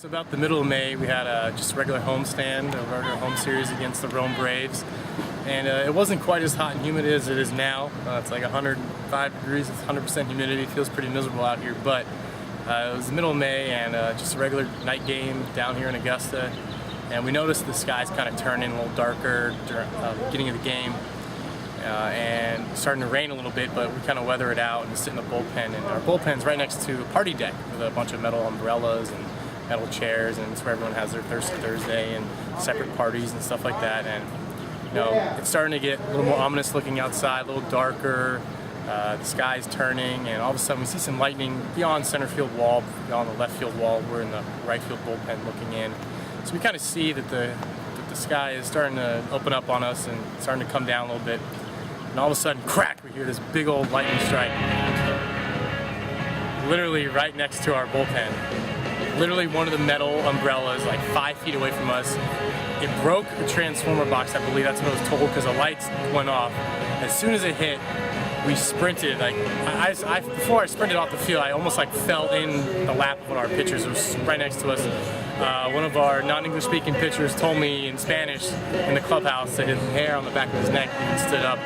So about the middle of May, we had just a regular homestand, a regular home series against the Rome Braves. And it wasn't quite as hot and humid as it is now. It's like 105 degrees, it's 100% humidity. It feels pretty miserable out here, but it was the middle of May and just a regular night game down here in Augusta. And we noticed the skies kind of turning a little darker during the beginning of the game. And starting to rain a little bit, but we kind of weather it out and sit in the bullpen. And our bullpen's right next to a party deck with a bunch of metal umbrellas and metal chairs, and it's where everyone has their Thirsty Thursday and separate parties and stuff like that. And you know, it's starting to get a little more ominous looking outside, a little darker. The sky's turning, and all of a sudden we see some lightning beyond center field wall, beyond the left field wall. We're in the right field bullpen looking in, so we kind of see that the sky is starting to open up on us and starting to come down a little bit. And all of a sudden, crack! We hear this big old lightning strike, literally right next to our bullpen. Literally one of the metal umbrellas, like 5 feet away from us. It broke the transformer box, I believe that's what I was told, because the lights went off. As soon as it hit, we sprinted. Like before I sprinted off the field, I almost like fell in the lap of one of our pitchers. It was right next to us. One of our non-English speaking pitchers told me in Spanish in the clubhouse that his hair on the back of his neck even stood up.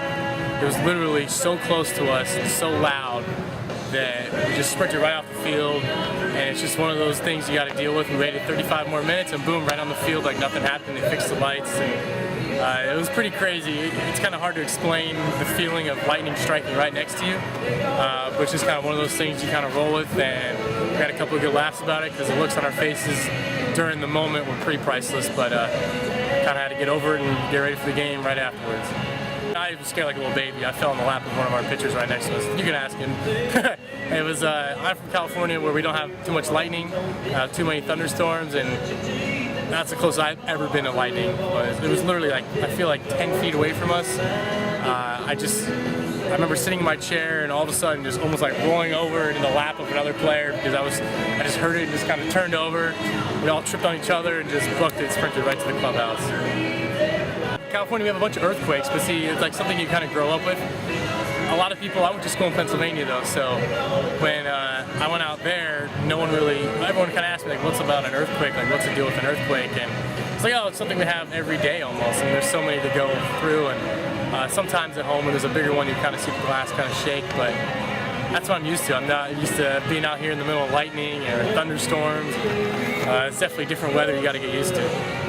It was literally so close to us and so loud that we just sprinted right off the field, and it's just one of those things you got to deal with. We waited 35 more minutes, and boom, right on the field like nothing happened. They fixed the lights, and it was pretty crazy. It's kind of hard to explain the feeling of lightning striking right next to you, which is kind of one of those things you kind of roll with, and we had a couple of good laughs about it because the looks on our faces during the moment were pretty priceless, but kind of had to get over it and get ready for the game right afterwards. I was scared like a little baby. I fell in the lap of one of our pitchers right next to us. You can ask him. It was, I'm from California where we don't have too much lightning, too many thunderstorms, and that's the closest I've ever been to lightning. It was literally like, I feel like 10 feet away from us. I remember sitting in my chair and all of a sudden just almost like rolling over into the lap of another player because I just heard it and just kind of turned over. We all tripped on each other and just booked it, sprinted right to the clubhouse. California, we have a bunch of earthquakes, but see, it's like something you kind of grow up with. A lot of people, I went to school in Pennsylvania though, so when I went out there, everyone kind of asked me like, what's about an earthquake, like what's the deal with an earthquake, and it's like, oh, it's something we have every day almost, and there's so many to go through, and sometimes at home when there's a bigger one, you kind of see the glass kind of shake, but that's what I'm used to. I'm not used to being out here in the middle of lightning or thunderstorms. It's definitely different weather you got to get used to.